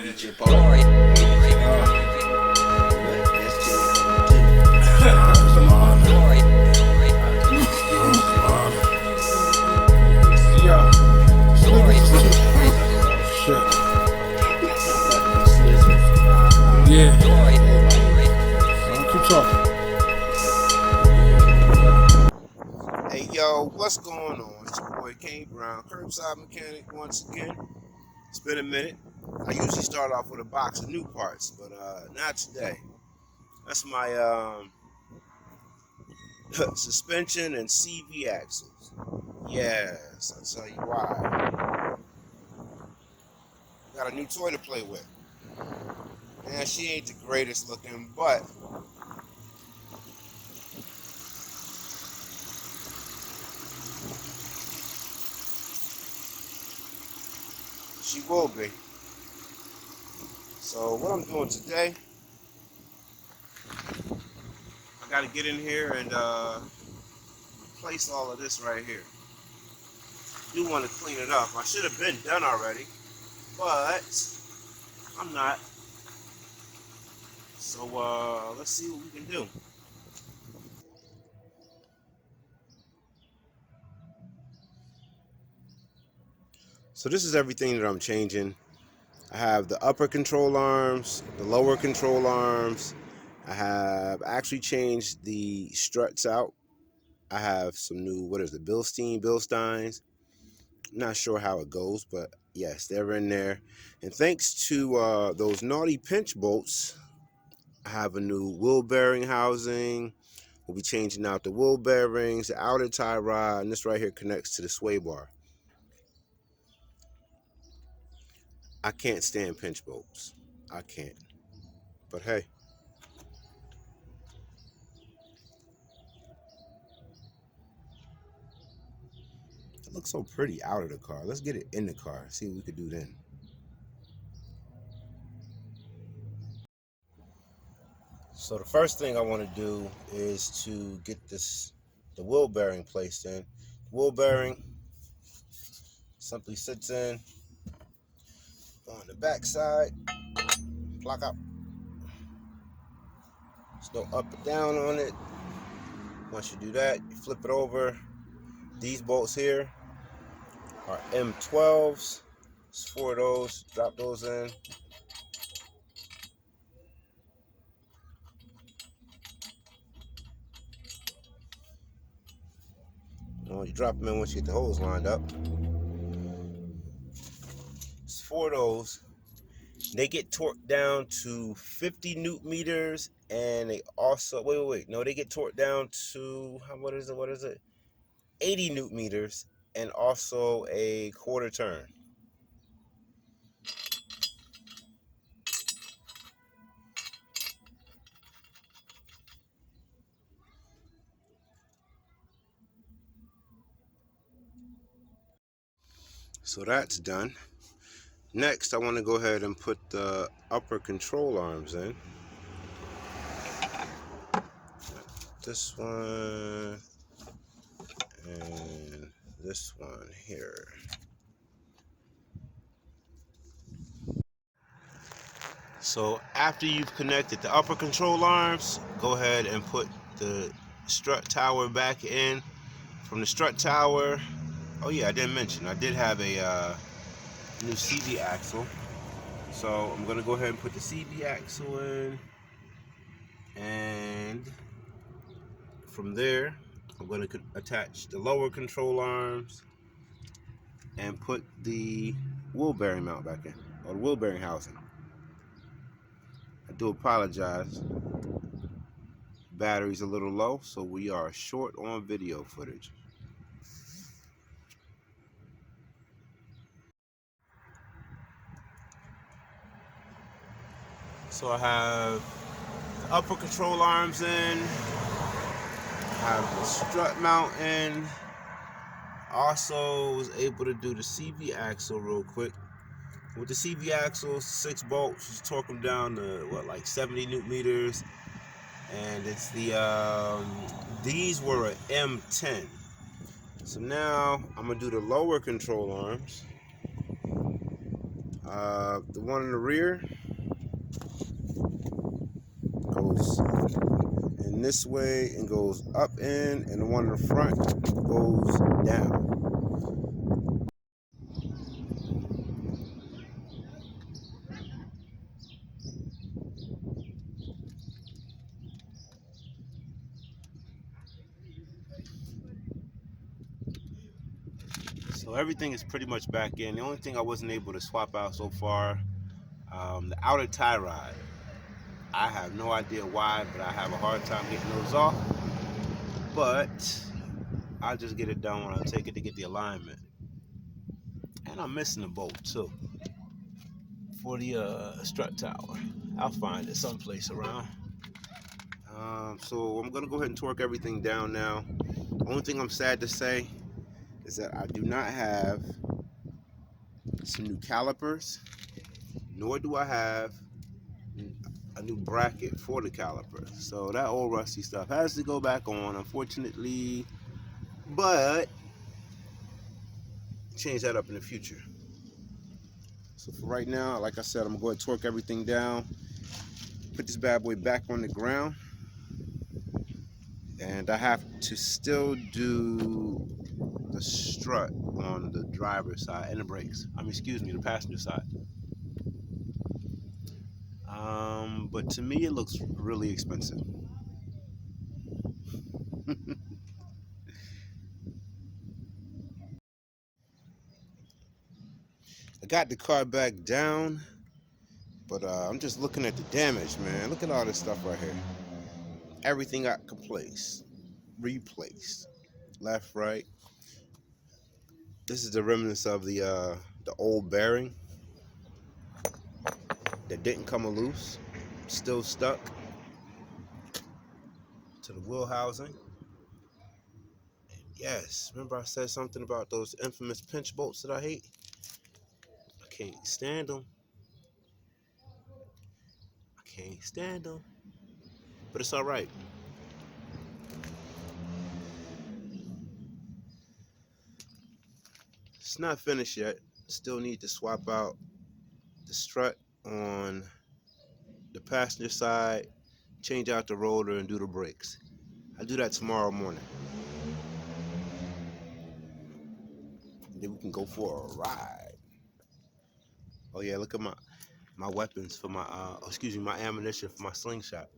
DJ Paul. Yeah. Keep talking. Hey yo, what's going on? It's your boy Kane Brown, curbside mechanic once again. It's been a minute. I usually start off with a box of new parts, but not today. That's my suspension and CV axles. Yes, I'll tell you why. Got a new toy to play with. Man, she ain't the greatest looking, but she will be. So what I'm doing today, I gotta get in here and replace all of this right here. I do want to clean it up. I should have been done already, but I'm not. So let's see what we can do. So this is everything that I'm changing. I have the upper control arms, the lower control arms. I have actually changed the struts out. I have some new, Bilsteins. Not sure how it goes, but yes, they're in there. And thanks to those naughty pinch bolts, I have a new wheel bearing housing. We'll be changing out the wheel bearings, the outer tie rod, and this right here connects to the sway bar. I can't stand pinch bolts. I can't. But hey. It looks so pretty out of the car. Let's get it in the car. See what we could do then. So the first thing I want to do is to get the wheel bearing placed in. The wheel bearing simply sits in on the back side. Block out. There's no up or down on it. Once you do that, you flip it over. These bolts here are M12s. There's 4 of those. Drop those in. You drop them in once you get the holes lined up. It's 4 of those. They get torqued down to 50 newton meters, and they also no, they get torqued down to what is it? 80 newton meters, and also a quarter turn. So that's done. Next, I want to go ahead and put the upper control arms in. This one and this one here. So after you've connected the upper control arms, go ahead and put the strut tower back in. From the strut tower, oh yeah, I didn't mention, I did have a new CV axle. So I'm gonna go ahead and put the CV axle in, and from there, I'm gonna attach the lower control arms and put the wheel bearing mount back in, or the wheel bearing housing. I do apologize. Battery's a little low, so we are short on video footage. So I have the upper control arms in, I have the strut mount in. Also was able to do the CV axle real quick. With the CV axle, 6 bolts, just torque them down to like 70 newton meters. And it's these were an M10. So now I'm gonna do the lower control arms. The one in the rear goes in this way and goes up and the one in the front goes down. So everything is pretty much back in. The only thing I wasn't able to swap out so far, the outer tie rod. I have no idea why, but I have a hard time getting those off. But I'll just get it done when I take it to get the alignment. And I'm missing a bolt too for the strut tower. I'll find it someplace around. So I'm gonna go ahead and torque everything down now. Only thing I'm sad to say is that I do not have some new calipers, nor do I have a new bracket for the calipers. So that old rusty stuff has to go back on, unfortunately, but change that up in the future. So for right now, like I said, I'm gonna go ahead and torque everything down, put this bad boy back on the ground, and I have to still do the strut on the driver's side and the brakes. Excuse me, the passenger side. But to me, it looks really expensive. I got the car back down, but I'm just looking at the damage, man. Look at all this stuff right here. Everything got replaced, left, right. This is the remnants of the old bearing that didn't come loose, still stuck to the wheel housing. And yes, remember I said something about those infamous pinch bolts that I hate? I can't stand them. I can't stand them. But it's all right. It's not finished yet. Still need to swap out the strut on the passenger side, change out the rotor, and do the brakes. I'll do that tomorrow morning. And then we can go for a ride. Oh yeah, look at my weapons for my my ammunition for my slingshot.